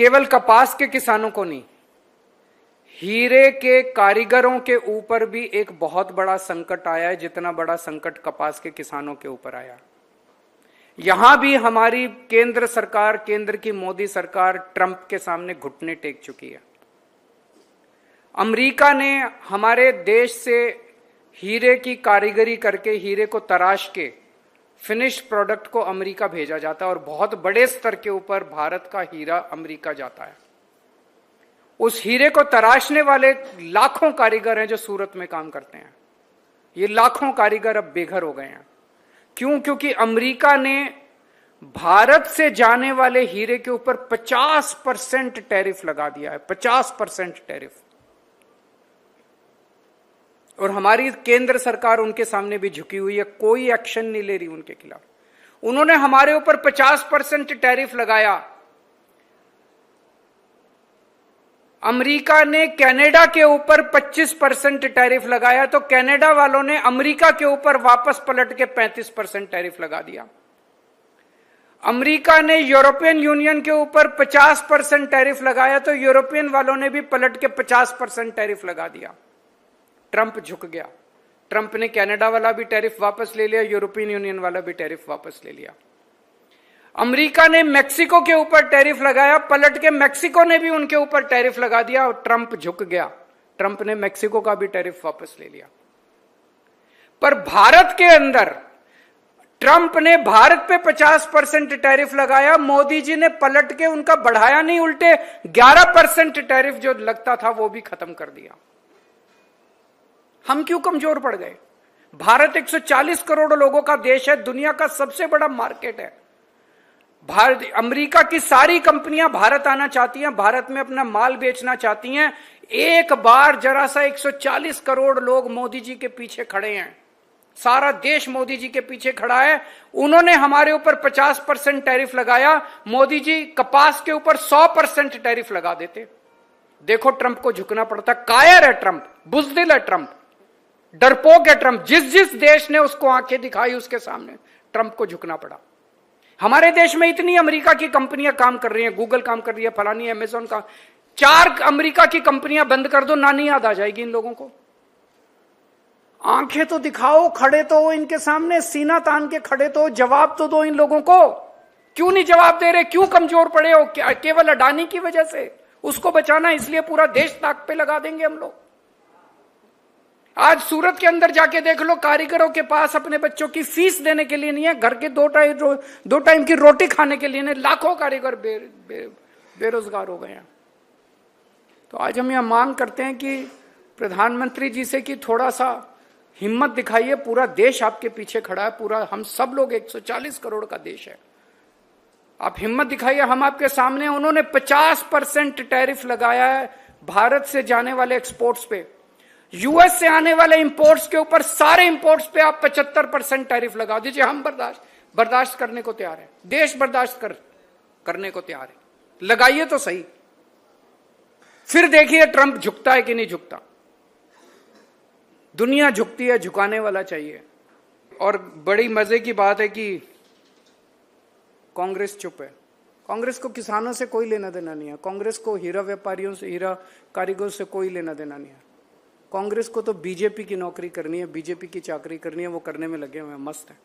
केवल कपास के किसानों को नहीं, हीरे के कारीगरों के ऊपर भी एक बहुत बड़ा संकट आया है, जितना बड़ा संकट कपास के किसानों के ऊपर आया। यहां भी हमारी केंद्र सरकार, केंद्र की मोदी सरकार ट्रंप के सामने घुटने टेक चुकी है। अमेरिका ने हमारे देश से हीरे की कारीगरी करके, हीरे को तराश के फिनिश्ड प्रोडक्ट को अमेरिका भेजा जाता है और बहुत बड़े स्तर के ऊपर भारत का हीरा अमेरिका जाता है। उस हीरे को तराशने वाले लाखों कारीगर हैं जो सूरत में काम करते हैं। ये लाखों कारीगर अब बेघर हो गए हैं। क्यों? क्योंकि अमेरिका ने भारत से जाने वाले हीरे के ऊपर 50% टैरिफ लगा दिया है, 50% टैरिफ। और हमारी केंद्र सरकार उनके सामने भी झुकी हुई है, कोई एक्शन नहीं ले रही उनके खिलाफ। उन्होंने हमारे ऊपर 50% टैरिफ लगाया। अमेरिका ने कनाडा के ऊपर 25% टैरिफ लगाया, तो कनाडा वालों ने अमेरिका के ऊपर वापस पलट के 35% टैरिफ लगा दिया। अमेरिका ने यूरोपियन यूनियन के ऊपर 50% टैरिफ लगाया, तो यूरोपियन वालों ने भी पलट के 50% टैरिफ लगा दिया। ट्रंप झुक गया। ट्रंप ने कनाडा वाला भी टैरिफ वापस ले लिया, यूरोपियन यूनियन वाला भी टैरिफ वापस ले लिया। अमेरिका ने मेक्सिको के ऊपर टैरिफ लगाया, पलट के मेक्सिको ने भी उनके ऊपर टैरिफ लगा दिया और ट्रंप झुक गया। ट्रंप ने मेक्सिको का भी टैरिफ वापस ले लिया। पर भारत के अंदर ट्रंप ने भारत पे 50% टैरिफ लगाया, मोदी जी ने पलट के उनका बढ़ाया नहीं, उल्टे 11% टैरिफ जो लगता था वो भी खत्म कर दिया। हम क्यों कमजोर पड़ गए? भारत 140 करोड़ लोगों का देश है, दुनिया का सबसे बड़ा मार्केट है। भारत, अमेरिका की सारी कंपनियां भारत आना चाहती हैं, भारत में अपना माल बेचना चाहती हैं। एक बार जरा सा 140 करोड़ लोग मोदी जी के पीछे खड़े हैं, सारा देश मोदी जी के पीछे खड़ा है। उन्होंने हमारे ऊपर 50% टैरिफ लगाया, मोदी जी कपास के ऊपर 100% टैरिफ लगा देते। देखो ट्रंप को झुकना पड़ता। कायर है ट्रंप, बुज़दिल है ट्रंप, डरपोक है ट्रंप। जिस जिस देश ने उसको आंखें दिखाई उसके सामने ट्रंप को झुकना पड़ा। हमारे देश में इतनी अमेरिका की कंपनियां काम कर रही हैं, गूगल काम कर रही है, फलानी अमेज़न का, 4 अमेरिका की कंपनियां बंद कर दो, नानी याद आ जाएगी इन लोगों को। आंखें तो दिखाओ, खड़े तो हो इनके सामने, सीना तान के खड़े तो हो, जवाब तो दो इन लोगों को। क्यों नहीं जवाब दे रहे? क्यों कमजोर पड़े हो? केवल अडानी की वजह से? उसको बचाना इसलिए पूरा देश ताक पे लगा देंगे हम लोग। आज सूरत के अंदर जाके देख लो, कारीगरों के पास अपने बच्चों की फीस देने के लिए नहीं है, घर के दो टाइम की रोटी खाने के लिए नहीं। लाखों कारीगर बेरोजगार हो गए हैं। तो आज हम यह मांग करते हैं कि प्रधानमंत्री जी से कि थोड़ा सा हिम्मत दिखाइए। पूरा देश आपके पीछे खड़ा है, पूरा हम सब लोग 140 करोड़ का देश है। आप हिम्मत दिखाइए, हम आपके सामने। उन्होंने 50% टैरिफ लगाया है भारत से जाने वाले एक्सपोर्ट्स पे। यूएस से आने वाले इंपोर्ट्स के ऊपर, सारे इंपोर्ट्स पे आप 75% टैरिफ लगा दीजिए। हम बर्दाश्त करने को तैयार है, देश बर्दाश्त करने को तैयार है। लगाइए तो सही, फिर देखिए ट्रंप झुकता है कि नहीं झुकता। दुनिया झुकती है, झुकाने वाला चाहिए। और बड़ी मजे की बात है कि कांग्रेस चुप है। कांग्रेस को किसानों से कोई लेना देना नहीं है, कांग्रेस को हीरा व्यापारियों से, हीरा कारीगरों से कोई लेना देना नहीं है। कांग्रेस को तो बीजेपी की नौकरी करनी है, बीजेपी की चाकरी करनी है, वो करने में लगे हुए हैं, मस्त है।